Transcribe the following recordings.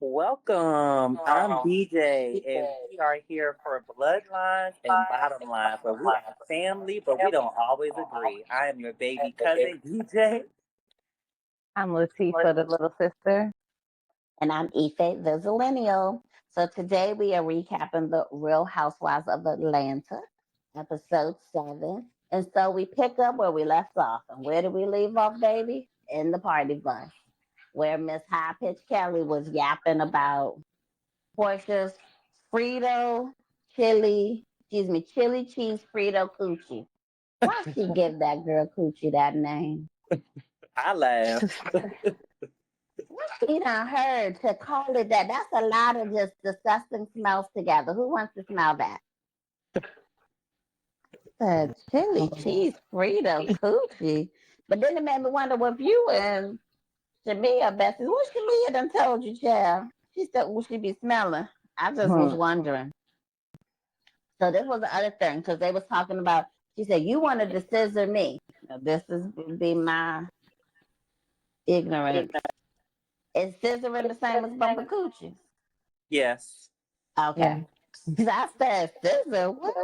Welcome. I'm DJ, and we are here for Bloodlines and Bottom Lines, where we are family, but we don't always agree. I am your baby cousin, DJ. I'm Latifah, the little sister. And I'm Ife, the Zillennial. So today we are recapping the Real Housewives of Atlanta, episode 7. And so we pick up where we left off. And where did we leave off, baby? In the party bus, where Miss High Pitch Kelly was yapping about Portia's chili cheese Frito Coochie. Why she give that girl Coochie that name? I laugh. You done heard to call it that. That's a lot of just disgusting smells together. Who wants to smell that? The chili cheese Frito Coochie. But then it made me wonder what you and Shamia, Bessie, what Shamia done told you, child? She said, what she be smelling? I just was wondering. So this was the other thing, because they was talking about, she said, you wanted to scissor me. Now, this is be my ignorance. Is scissoring the same as bumping coochies? Yes. Okay. I said scissor. What?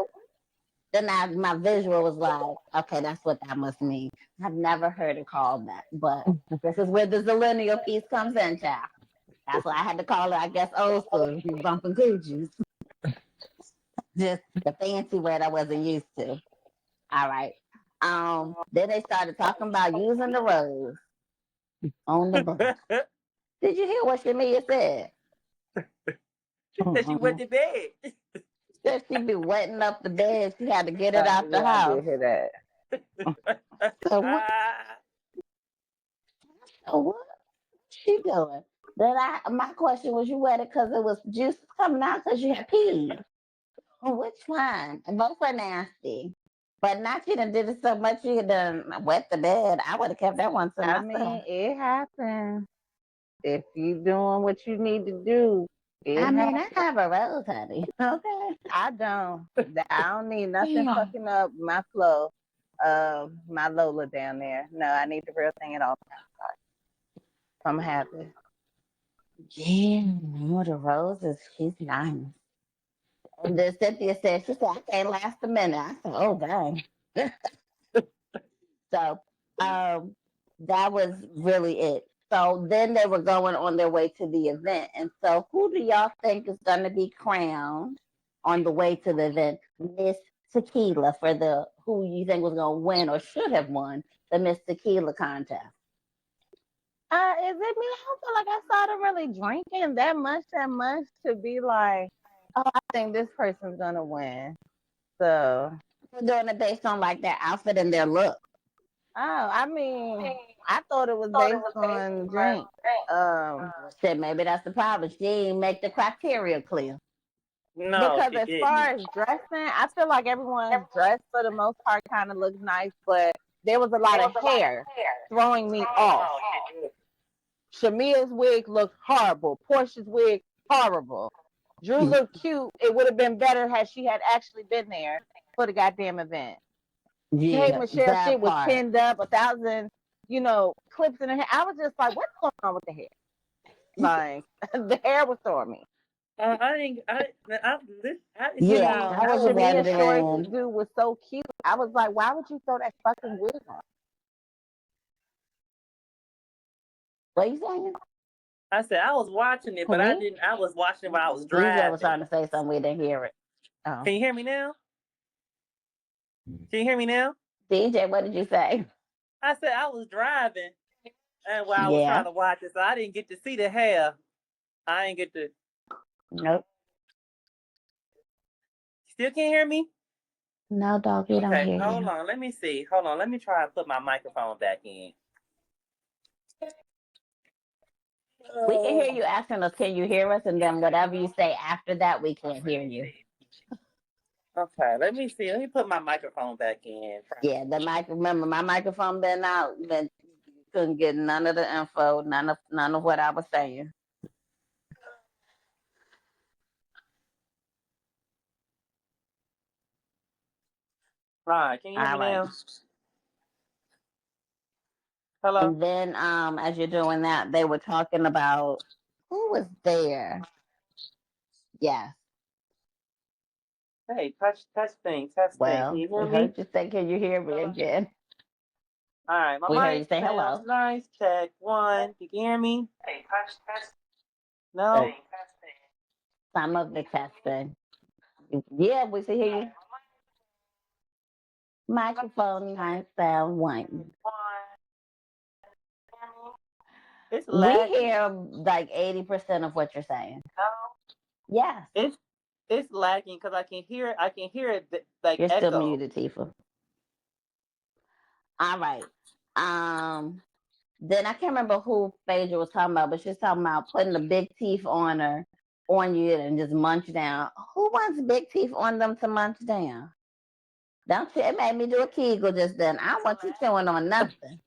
Then my visual was like, okay, that's what that must mean. I've never heard it called that, but this is where the Zillennial piece comes in, child. That's why I had to call it, I guess, old school, bumping coochies. Just the fancy word I wasn't used to. All right. Then they started talking about using the rose on the book. Did you hear what Shamia said? She said she went to bed. Said she be wetting up the bed. She had to get it out the house. I did hear that. So what? So what she doing? Then my question was, you wet it because it was juice coming out because you had peed? Which one? Both are nasty. But not you done did it so much you done wet the bed. I would have kept that one to myself. mean, it happens. If you doing what you need to do, I have a rose, honey. Okay. I don't need nothing fucking up my flow of my Lola down there. No, I need the real thing at all times. I'm happy. Yeah, no, the rose she's nice. And then Cynthia said, she said, I can't last a minute. I said, oh, dang. So that was really it. So then they were going on their way to the event. And so who do y'all think is going to be crowned on the way to the event? Miss Tequila for the who you think was going to win or should have won the Miss Tequila contest? Is it me? I don't feel like I saw them really drinking that much to be like, oh, I think this person's gonna win. So We're doing it based on like their outfit and their look. I thought it was based on drink. Said maybe that's the problem. She didn't make the criteria clear. No, because she as didn't. far as dressing, I feel like everyone's dressed for the most part kind of looks nice, but there was a lot of hair throwing me off. Shamia's wig looked horrible. Portia's wig, horrible. Drew looked cute. It would have been better had she had actually been there for the goddamn event. Yeah, Hey, Michelle shit was pinned up, 1,000, clips in her hair. I was just like, what's going on with the hair? Like, the hair was throwing me. Shamia's short dude was so cute. I was like, why would you throw that fucking wig on? What are you saying? I said I was watching it, but I didn't. I was watching it while I was driving. DJ was trying to say something, we didn't hear it. Oh. Can you hear me now? Can you hear me now? DJ, what did you say? I said I was driving, and while I was trying to watch it, so I didn't get to see the hair. I didn't get to. Nope. Still can't hear me? No, dog, you don't hear hold on. Let me see. Hold on. Let me try and put my microphone back in. We can hear you asking us, can you hear us? And then whatever you say after that, we can't hear you. Okay, let me see. Let me put my microphone back in. Yeah, remember my microphone been out, then couldn't get none of the info, none of what I was saying. All right, can you hear me now? Hello? And then as you're doing that, they were talking about Who was there? Yes. Hey, touch thing, touch thing. Can Well, you we hear me? heard you say, can you hear me again? All right, We my heard you mic say sounds hello. nice. Check one. You can hear me? Hey, touch. No? But some of the testing. Yeah, we see hear you. Microphone line sound one. It's We lagging. hear like 80% of what you're saying. Yes. It's lagging because I can hear it. I can hear it like You're still echo. muted, Tifa. All right. Then I can't remember who Phaedra was talking about, but she was talking about putting the big teeth on you and just munch down. Who wants big teeth on them to munch down? Don't you? It made me do a Kegel just then. I don't want you chewing on nothing.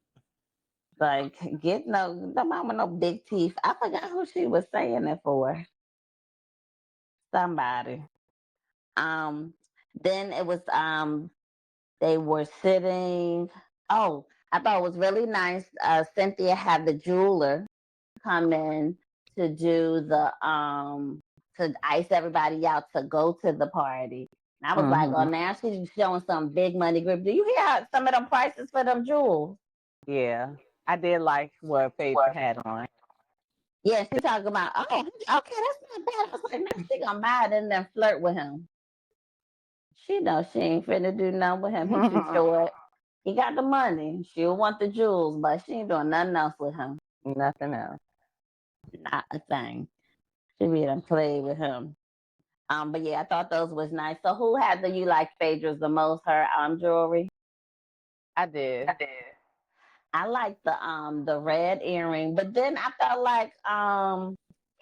Like, get no mama no big teeth. I forgot who she was saying it for. Somebody. Then it was they were sitting. Oh, I thought it was really nice. Cynthia had the jeweler come in to do to ice everybody out to go to the party. And I was like, oh, now she's showing some big money grip. Do you hear some of them prices for them jewels? Yeah, I did like what Phaedra had on. Yeah, she talking about, oh, okay, that's not bad. I was like, now she gonna buy it and then flirt with him. She knows she ain't finna do nothing with him. He too short. He got the money. She'll want the jewels, but she ain't doing nothing else with him. Nothing else. Not a thing. She be done play with him. But yeah, I thought those was nice. So who had the you like Phaedra's the most? Her jewelry. I did. I like the red earring, but then I felt like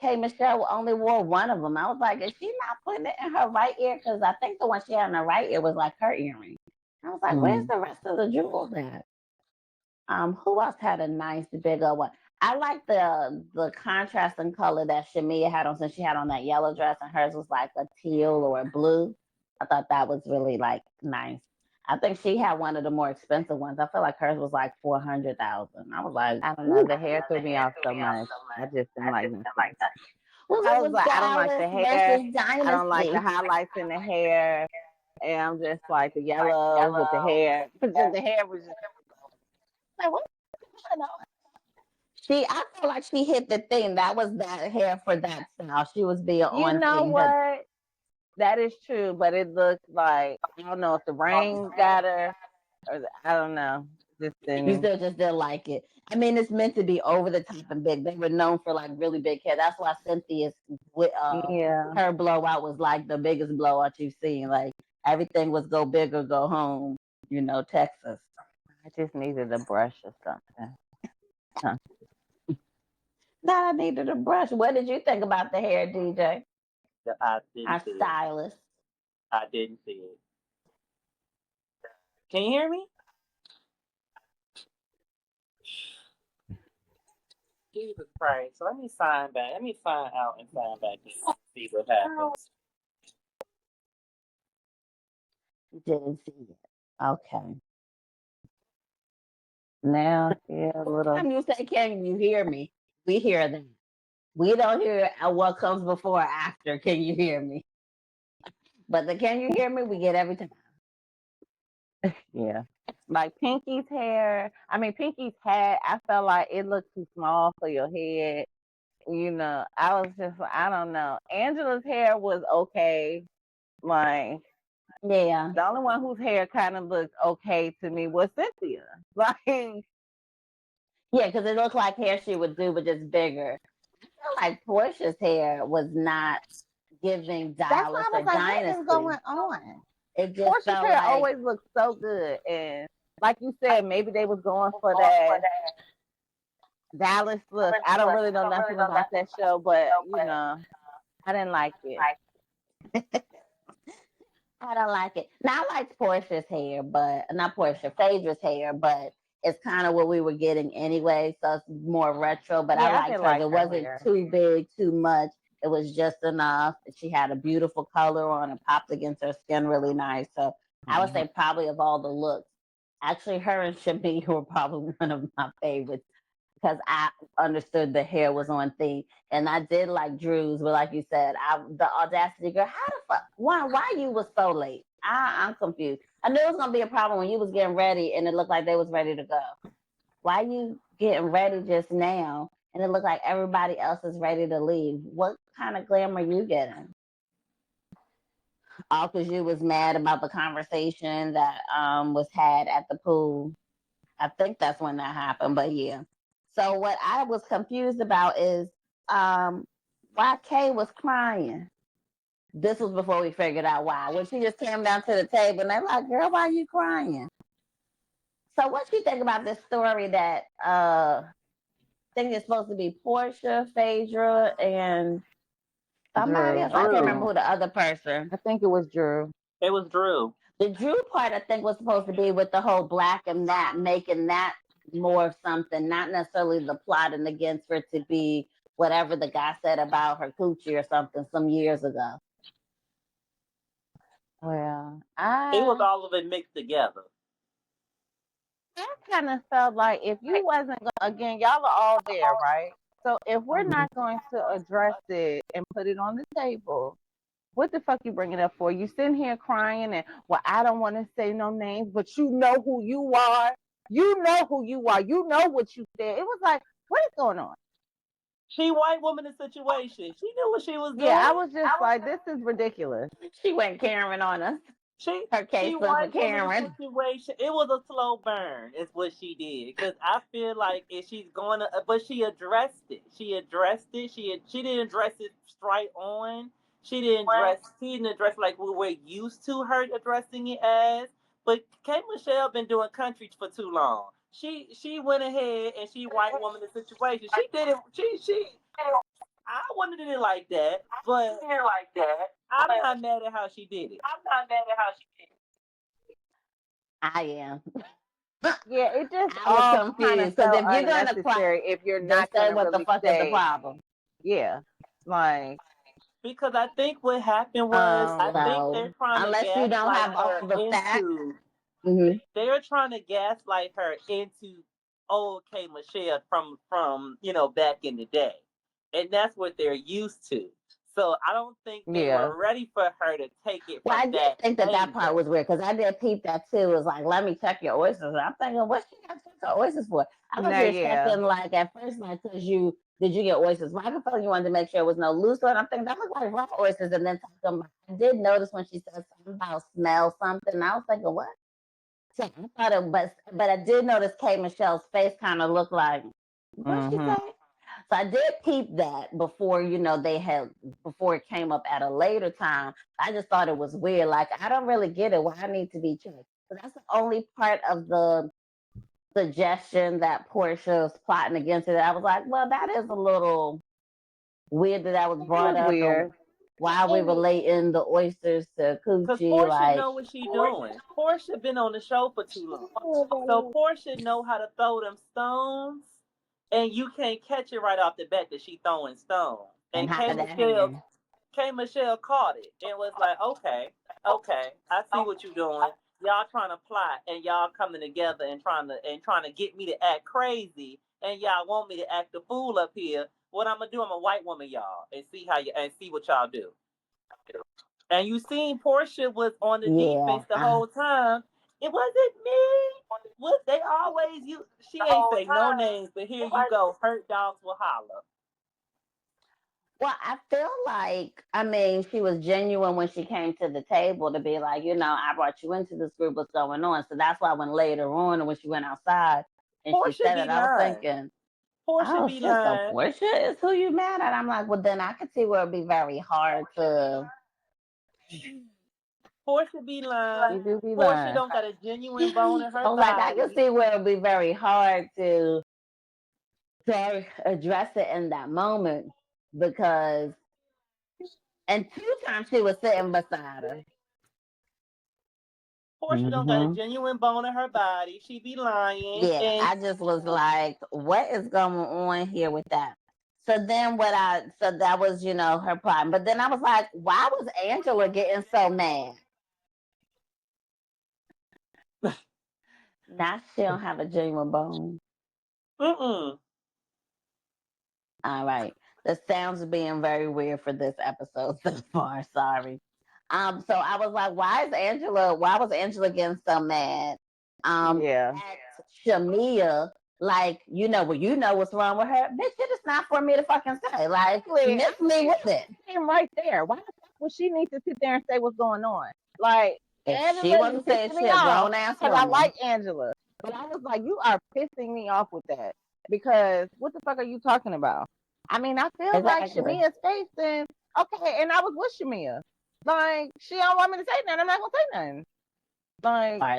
K Michelle only wore one of them. I was like, is she not putting it in her right ear? Because I think the one she had in her right ear was like her earring. I was like, where's the rest of the jewels at? Who else had a nice big old one? I like the contrasting color that Shamia had on, since she had on that yellow dress and hers was like a teal or a blue. I thought that was really like nice. I think she had one of the more expensive ones. I feel like hers was like 400,000. I was like, I don't know. ooh. The hair threw me off so much. I just didn't like nothing. Well, I it was was like, I don't like Dallas the hair. versus I don't like the Dynasty. highlights in the hair. And I'm just like the yellow with the hair. The hair was just Like, what? I feel like she hit the thing. That was that hair for that style. She was being you on know thing. But what? That is true, but it looks like I don't know if the rain got her or I don't know. Just you didn't. still just didn't like it. I mean, it's meant to be over the top and big. They were known for like really big hair. That's why Cynthia's Yeah, her blowout was like the biggest blowout you've seen. Like everything was go big or go home. Texas. I just needed a brush or something. Huh. Now I needed a brush. What did you think about the hair, DJ? I didn't Our see it. stylist. I didn't see it. Can you hear me? Jesus Christ. So let me sign back. Let me sign out and sign back in and see what happens. Didn't see it. Okay. Now, yeah, a little. Time you say, "Can you hear me?" We hear that. We don't hear what comes before or after. Can you hear me? But the "Can you hear me?" we get every time. Yeah. Like Pinky's hair. I mean, Pinky's hat, I felt like it looked too small for your head. I was just, I don't know. Angela's hair was okay. Like, Yeah. the only one whose hair kind of looked okay to me was Cynthia. Like, Yeah, because it looked like hair she would do, but just bigger. I feel like Portia's hair was not giving that's Dallas why I or was like, what is Dynasty. going on? It just Portia's felt hair like, always looked so good. And like you said, maybe they was going for that Dallas look. I don't really know nothing about that show, but I didn't like it. I don't like it. Now I like Portia's hair, but not Portia, Phaedra's hair, but it's kind of what we were getting anyway, so it's more retro. But I Yeah, I liked did hers. like It her wasn't hair. too big, too much. It was just enough. She had a beautiful color on it, popped against her skin really nice. So I would say probably of all the looks, actually her and Shamia were probably one of my favorites. because I understood the hair was on theme. And I did like Drew's, but like you said, the audacity, girl, how the fuck, why you was so late? I'm confused. I knew it was gonna be a problem when you was getting ready and it looked like they was ready to go. Why you getting ready just now and it looked like everybody else is ready to leave? What kind of glam are you getting? All because you was mad about the conversation that was had at the pool. I think that's when that happened, but yeah. So what I was confused about is why Kay was crying. This was before we figured out why. When she just came down to the table and they're like, girl, why are you crying? So what you think about this story that I think it's supposed to be Porscha, Phaedra, and somebody Drew. else? I can't remember who the other person. I think it was Drew. It was Drew. The Drew part, I think, was supposed to be with the whole black and that, making that more of something, not necessarily the plotting against her to be whatever the guy said about her coochie or something some years ago. Well, It was all of it mixed together. I kind of felt like if you wasn't again, y'all are all there, right? So if we're not going to address it and put it on the table, what the fuck you bring it up for? You sitting here crying and, well, I don't want to say no names, but you know who you are. You know who you are. You know what you said. It was like, what is going on? She white woman in situation. She knew what she was doing. Yeah, I was just like, this is ridiculous. She went Karen on us. Her case was a Karen. Situation. It was a slow burn, is what she did. Because I feel like if she's going to, but she addressed it. She addressed it. She didn't address it straight on. She didn't address like we were used to her addressing it as. But Kate Michelle been doing country for too long. She went ahead and she white woman the situation. She did it. She. I wanted it like that, but I'm not mad at how she did it. I am. Yeah, it just I was all kind of confused because felt if you're gonna cry, unnecessary if you're then not say gonna what the really fuck is the say, problem. yeah, like Because I think what happened was I think So they're trying to unless you don't gaslight have her all the facts, into mm-hmm. they're trying to gaslight her into old K Michelle from back in the day. And that's what they're used to. So I don't think they yeah. were ready for her to take it Well, from I did that think that part angle. was weird because I did peep that too. It was like, let me check your oysters. I'm thinking, what she got to check her oysters for? I thought No, she was yeah. checking like at first, like, because did you get oysters? Well, I felt like you wanted to make sure it was no loose one. I'm thinking that looked like raw oysters. And then talking about, I did notice when she said something about smell something. And I was thinking, what? So I thought it, but I did notice Kate Michelle's face kind of looked like, what she say? So I did peep that before, before it came up at a later time. I just thought it was weird. Like, I don't really get it. Why I need to be checked? So that's the only part of the suggestion that Portia's plotting against it. I was like, well, that is a little weird that was brought up. Weird. And why we relating the oysters to Because coochie, Porscha like, know what she doing. Porscha been on the show for too long. So Porscha know how to throw them stones, and you can't catch it right off the bat that she throwing stones. and And how did that happen? K Michelle caught it and was like, okay, I see what you're doing. Y'all trying to plot and y'all coming together and trying to get me to act crazy and y'all want me to act the fool up here. What I'm gonna do? I'm a white woman, y'all, and see what y'all do. And you seen Porscha was on the defense the whole time. It wasn't me. What they always use. She ain't say no names, but here you go. Hurt dogs will holler. Well, I feel like, I mean, she was genuine when she came to the table to be like, I brought you into this group, what's going on? So that's why when later on, when she went outside and Porscha she said be it, I was lying. thinking, Porscha oh be shit, so lying. Porscha is who you mad at? I'm like, well, then I could see where it'd be very hard to. Porscha be lying. You do be Porscha lying. don't got a genuine bone in her I was like, I body. could see where it'd be very hard to address it in that moment because, and 2 times she was sitting beside her. Porscha don't got a genuine bone in her body. She be lying. Yeah, And I just was like, what is going on here with that? So then so that was, her problem. But then I was like, why was Angela getting so mad? Now she don't have a genuine bone. mm-mm. All right. The sounds being very weird for this episode so far. Sorry. So I was like, why was Angela getting so mad? Yeah. At Shamia, like, you know what's wrong with her. Bitch, it is not for me to fucking say. Like, miss me with it. Him right there. Why the fuck would she need to sit there and say what's going on? Like, If she Angela wasn't saying pissing me shit, off grown ass because I woman. like Angela. But I was like, you are pissing me off with that. Because what the fuck are you talking about? I mean, I feel like Exactly. Shamia's facing, okay, and I was with Shamia. Like, she don't want me to say nothing. I'm not going to say nothing.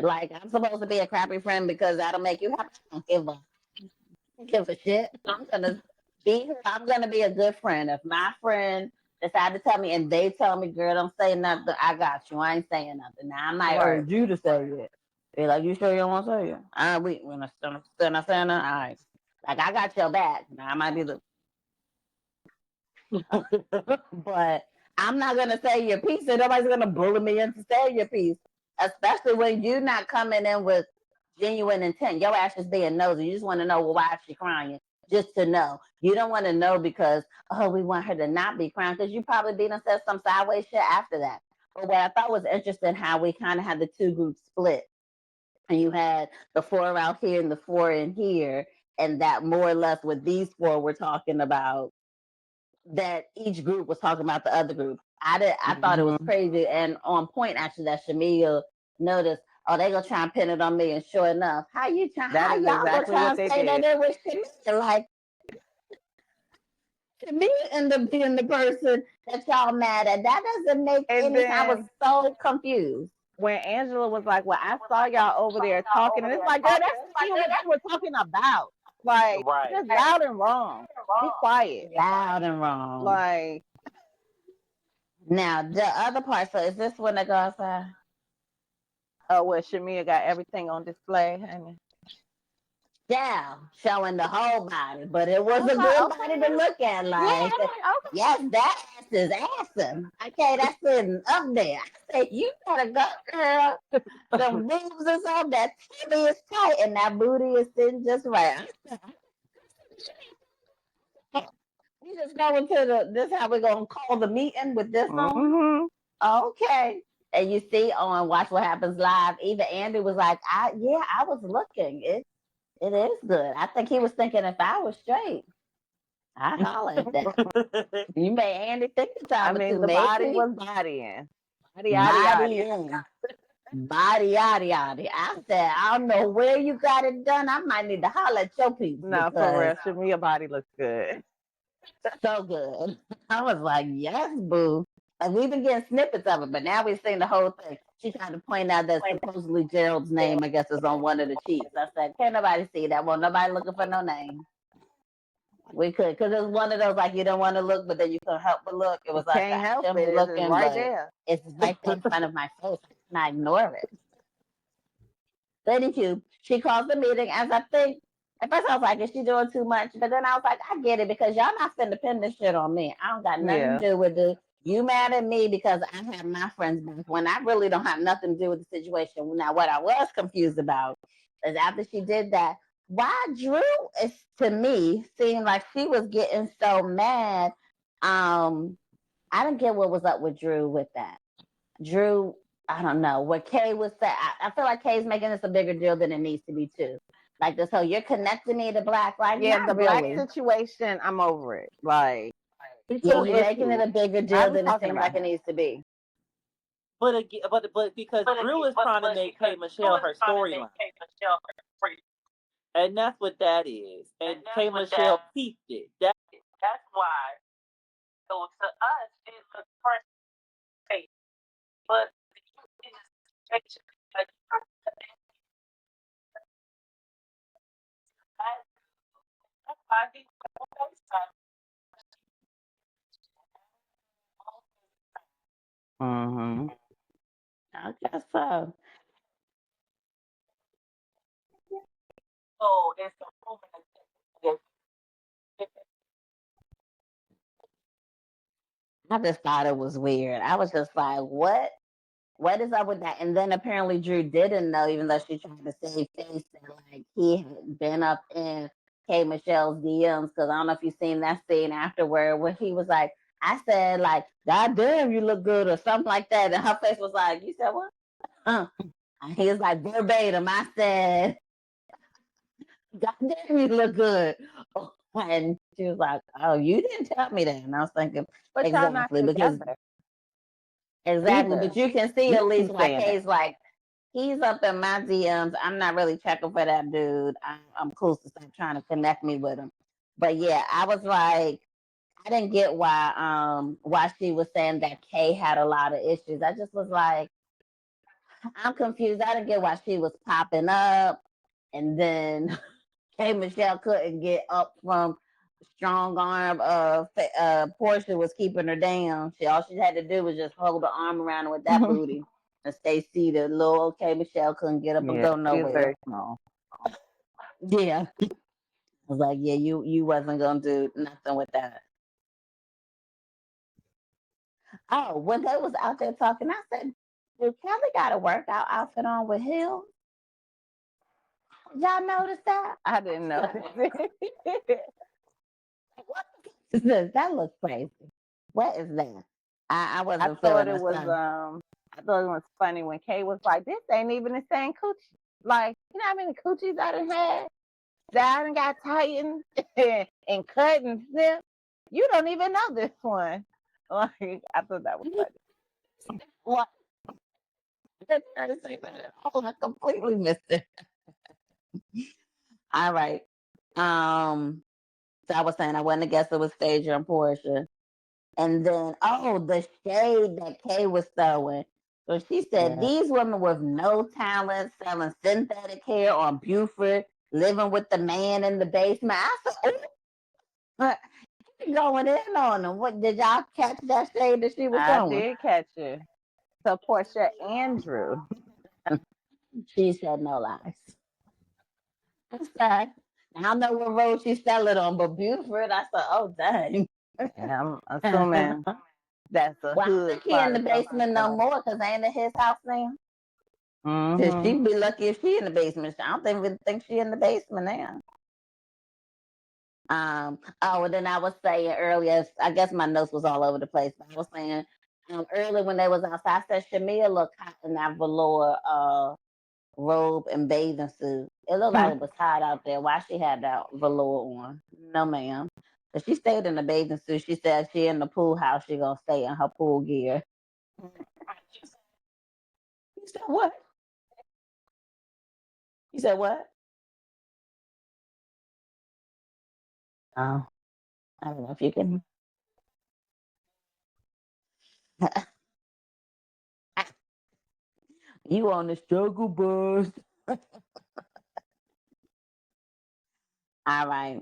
Like, I'm supposed to be a crappy friend because that'll make you happy. I don't give a shit. I'm gonna be a good friend. If my friend decide to tell me and they tell me, girl, don't say nothing, I got you. I ain't saying nothing. Now I might urge you to say it. Be like, you sure you don't want to say it? All right, we're not saying nothing. All right. Like, I got your back. Now I might be the but I'm not gonna say your piece, and nobody's gonna bully me into saying your piece. Especially when you're not coming in with genuine intent. Your ass is being nosy. You just want to know, well, why is she crying? Just to know. You don't want to know because, oh, we want her to not be crying, because you probably beat and said some sideways shit after that. But what I thought was interesting, how we kind of had the two groups split. And you had the four out here and the four in here, and that more or less what these four were talking about, that each group was talking about the other group. I thought it was crazy and on point actually that Shamia noticed, oh, they gonna try and pin it on me, and sure enough, how y'all exactly gonna try and say did. that it was Shamia? Like, Shamia ended up being the person that y'all mad at. That doesn't make any sense. I was so confused. When Angela was like, well, I saw y'all over there talking, and it's like, girl, that's not even what you were talking about. Like, Right. just loud and wrong. Be quiet. Loud and wrong. Like, now the other part. So is this when they go outside? oh, well, Shamia got everything on display. Honey. Yeah, showing the whole body, but it was a good body to look at. Like, yes, that ass is awesome. Okay, that's sitting up there. I said, you gotta go, girl. The boobs is on, that tummy is tight, and that booty is sitting just right. We just going to this how we're gonna call the meeting with this on. Okay. And you see on Watch What Happens Live, even Andy was like, I was looking. It is good. I think he was thinking if I was straight, I'd holler at that. You made Andy think the time or two. The Maybe. body was bodying. Body. Body, yada, yada. I said, I don't know where you got it done. I might need to holler at your people. No, for real. Shamia body looks good. So good. I was like, yes, boo. And we've been getting snippets of it, but now we've seen the whole thing. She tried to point out that supposedly Gerald's name, I guess, is on one of the sheets. I said, can't nobody see that. Well, nobody looking for no name. We could, because it was one of those, like, you don't want to look, but then you couldn't help but look. It was like, Can't help I'm it. looking, It's right but there. it's right there in front of my face. I cannot ignore it. Thank you. She calls the meeting, as I think, at first I was like, is she doing too much? But then I was like, I get it, because y'all not finna pin this shit on me. I don't got nothing to do with it. You mad at me because I have my friends back when I really don't have nothing to do with the situation. Now, what I was confused about is after she did that, why Drew is, to me, seemed like she was getting so mad. I didn't get what was up with Drew with that. Drew, I don't know what Kay was saying. I feel like Kay's making this a bigger deal than it needs to be too. Like this whole, you're connecting me to Black. Like, yeah, the really. Black situation, I'm over it. Like, yeah, you're making it a bigger deal than it seems like it needs to be. But again, but because Drew is trying to make K Michelle her storyline, and that's what that is. And K Michelle peeped it. That's why. So to us, it looks perfect, but I guess so. Oh, it's I just thought it was weird. I was just like, what? What is up with that? And then apparently Drew didn't know, even though she tried to save face, that like he had been up in K Michelle's DMs, because I don't know if you've seen that scene afterward where he was like, I said like, God damn, you look good or something like that. And her face was like, you said what? He was like verbatim. I said, God damn, you look good. And she was like, oh, you didn't tell me that. And I was thinking, But y'all not exactly, because together exactly, either. but you can see You at least keep why saying it. Kay's like, he's up in my DMs. I'm not really checking for that dude. I'm cool to stop trying to connect me with him. But yeah, I was like, I didn't get why she was saying that Kay had a lot of issues. I just was like, I'm confused. I didn't get why she was popping up, and then Kay Michelle couldn't get up from strong arm of Porscha was keeping her down. All she had to do was just hold the arm around her with that booty and stay seated. Little Kay Michelle couldn't get up and Yeah, go she's nowhere. very small. Yeah. I was like, yeah, you wasn't gonna do nothing with that. Oh, when they was out there talking, I said, dude, Kelly got a workout outfit on with heels. Y'all notice that? I didn't know. What is this? That looks crazy. What is that? I I wasn't thought feeling it the was sun. I thought it was funny when Kay was like, "This ain't even the same coochie." Like, you know how many coochies I done had that I done got tightened and cut and snipped. You don't even know this one. Like, I thought that was funny. What? I didn't try to say that at all. I completely missed it. All right. So I was saying I wasn't a guess it was Phaedra and Porscha. And then, the shade that Kay was throwing. So she said, Yeah. these women with no talent selling synthetic hair on Buford, living with the man in the basement. I said, oh, going in on them. What did y'all catch that shade that she was I throwing? did catch you. So Porscha Andrew. She said no lies. I said, I don't know what road she's selling on, but Buford, I said, oh, dang. And I'm assuming that's a Well, I don't hood think he in part the of South basement no Carolina. more because ain't it his house now? Cause Mm-hmm. she'd be lucky if she in the basement. I don't even think she in the basement now. And then I was saying earlier, I guess my notes was all over the place, but I was saying earlier when they was outside, I said Shamia looked hot in that velour robe and bathing suit. It looked like it was hot out there. Why she had that velour on? No, ma'am. But she stayed in the bathing suit. She said she in the pool house. She gonna stay in her pool gear. You said what? You said what? Oh, I don't know if you can. You on the struggle bus. All right.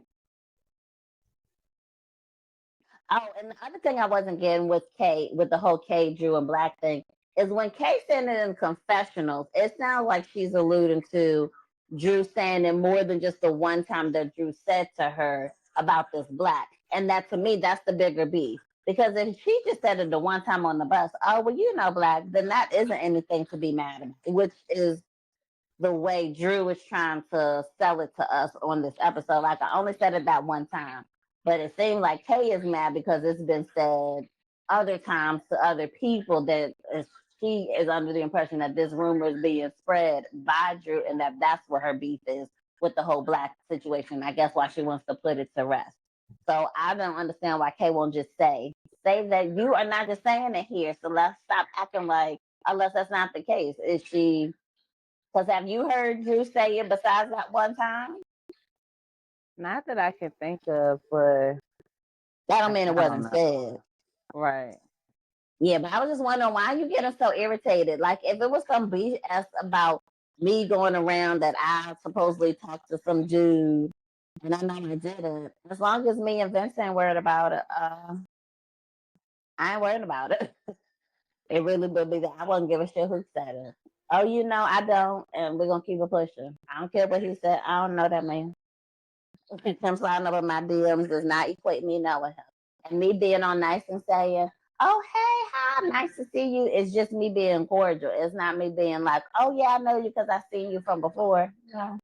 Oh, and the other thing I wasn't getting with Kay, with the whole Kay, Drew, and Black thing, is when Kay said it in confessionals, it sounds like she's alluding to Drew saying it more than just the one time that Drew said to her about this Black. And that to me, that's the bigger beef. Because if she just said it the one time on the bus, oh, well, you know, Black, then that isn't anything to be mad about, which is the way Drew is trying to sell it to us on this episode. Like I only said it that one time, but it seemed like Kay is mad because it's been said other times to other people that she is under the impression that this rumor is being spread by Drew and that that's what her beef is with the whole Black situation. I guess why she wants to put it to rest. So I don't understand why Kay won't just say that you are not just saying it here. So let's stop acting like unless that's not the case. Is she? Because have you heard Drew say it besides that one time? Not that I can think of, but That don't mean it I don't wasn't know. said. Right. Yeah, but I was just wondering why you getting so irritated. Like if it was some BS about me going around that I supposedly talked to some dude and I know I didn't. As long as me and Vincent ain't worried about it, I ain't worried about it. It really would be that I wouldn't give a shit who said it. Oh, you know I don't, and we're gonna keep it pushing. I don't care what he said. I don't know that man. Him sliding over my DMs does not equate me knowing him. And me being on nice and saying, oh, hey, hi, nice to see you. It's just me being cordial. It's not me being like, oh, yeah, I know you because I've seen you from before. No.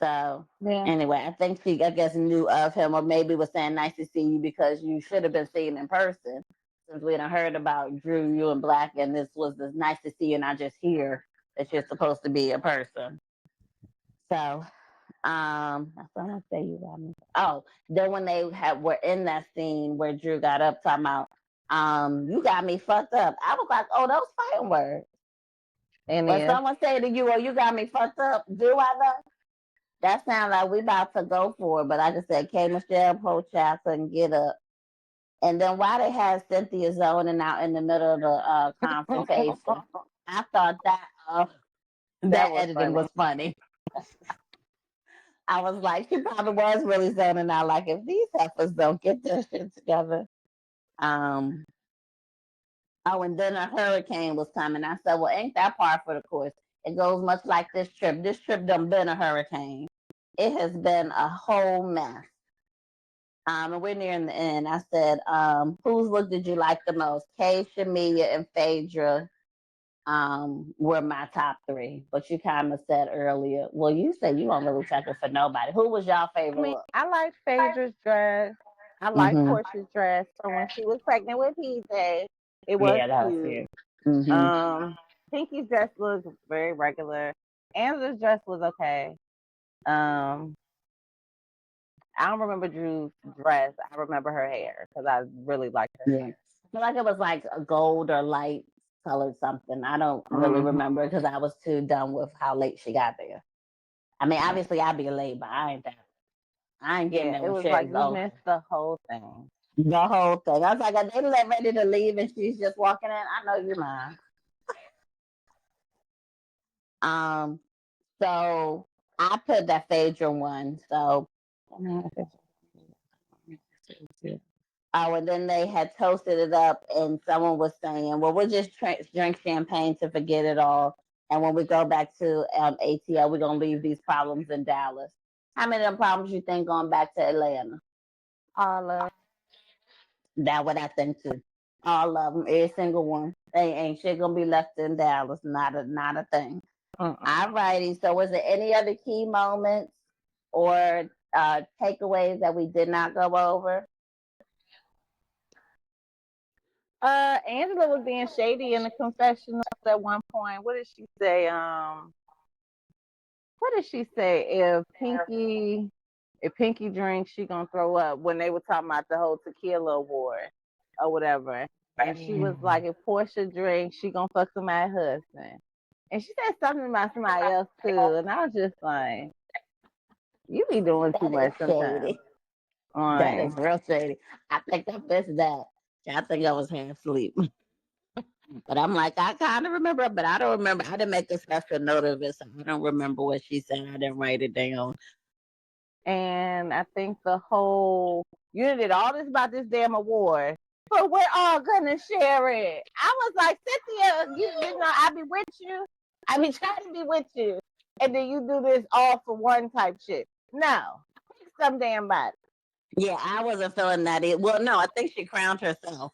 So Yeah. anyway, I think she, I guess, knew of him, or maybe was saying nice to see you because you should have been seen in person. Since we done heard about Drew, you and Black, and this was this nice to see you, and I just hear that you're supposed to be a person. So that's what I'm gonna say. You got me. Oh, then when they were in that scene where Drew got up talking about, you got me fucked up. I was like, oh, those fighting words. And When yeah. someone say to you, oh, you got me fucked up, do I know? That sounds like we about to go for it, but I just said, K. Michelle Porscha couldn't get up. And then why they had Cynthia zoning out in the middle of the confrontation, I thought That that was editing funny. was funny. I was like, she probably was really zoning out. Like, if these heifers don't get their shit together. Um. Oh, and then a hurricane was coming. I said, well, ain't that par for the course? It goes much like this trip. This trip done been a hurricane. It has been a whole mess. And we're nearing the end. I said, whose look did you like the most? Kay, Shamia, and Phaedra were my top three. But you kind of said earlier, well, you said you don't really check it for nobody. Who was y'all I favorite mean, look? I like Phaedra's dress. I like Mm-hmm. Portia's dress from when she was pregnant with PJ. It was Yeah, that was cute. cute. Mm-hmm. Pinky's dress was very regular. Angela's dress was okay. Um, I don't remember Drew's dress. I remember her hair because I really liked her Yeah. I feel like it was like a gold or light colored something. I don't hair. really remember because I was too done with how late she got there. I mean, obviously I'd be late, but I ain't getting Yeah, there it when was like Sherry's you over. missed the whole thing. The whole thing. I was like, are they ready to leave and she's just walking in? I know you're lying. Um, so I put that Phaedra one. So oh, and then they had toasted it up, and someone was saying, "Well, we'll just drink champagne to forget it all, and when we go back to ATL, we're gonna leave these problems in Dallas." How many of them problems you think going back to Atlanta? All of That what I think too. All of them, every single one. They ain't shit gonna be left in Dallas. Not a thing. All righty. So, was there any other key moments or takeaways that we did not go over? Angela was being shady in the confessionals at one point. What did she say? What did she say? If Pinky drinks, she gonna throw up when they were talking about the whole tequila award or whatever. And she was like, if Portia drinks, she gonna fuck somebody's husband. And she said something about somebody else too. And I was just like, you be doing too That is much sometimes. shady. That Like, is real shady. I think I missed that. I think I was half asleep. But I'm like, I kind of remember, but I don't remember. I didn't make a special note of it, so I don't remember what she said. I didn't write it down. and I think the whole you did all this about this damn award, but we're all gonna share it. I was like, Cynthia, you know, I be with you. I be trying to be with you, and then you do this all for one type shit. No, pick some damn body. Yeah, I wasn't feeling that. Well, no, I think she crowned herself.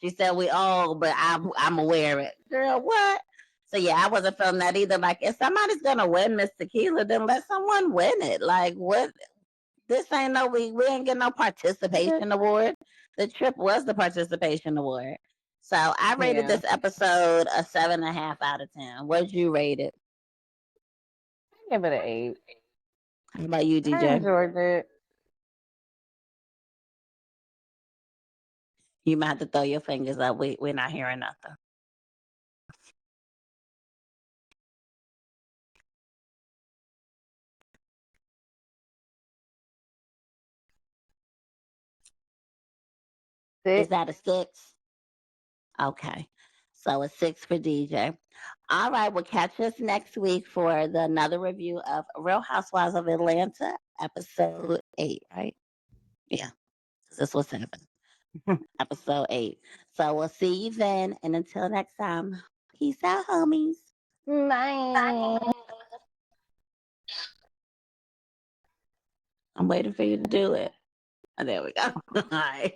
She said we all, but I'm aware of it. Girl, what? So yeah, I wasn't feeling that either. Like if somebody's gonna win Miss Tequila, then let someone win it. Like what? This ain't no we ain't getting no participation award. The trip was the participation award. So I rated Yeah, this episode a 7.5 out of 10. What'd you rate it? give it an 8. How about you, I DJ? enjoyed it. You might have to throw your fingers up. We're not hearing nothing. Is 6. that a 6? Okay. So a 6 for DJ. All right, we'll catch us next week for another review of Real Housewives of Atlanta, episode 8, right? Yeah, this was 7. Episode 8. So we'll see you then. And until next time, peace out, homies. Bye. I'm waiting for you to do it. Oh, there we go. All right.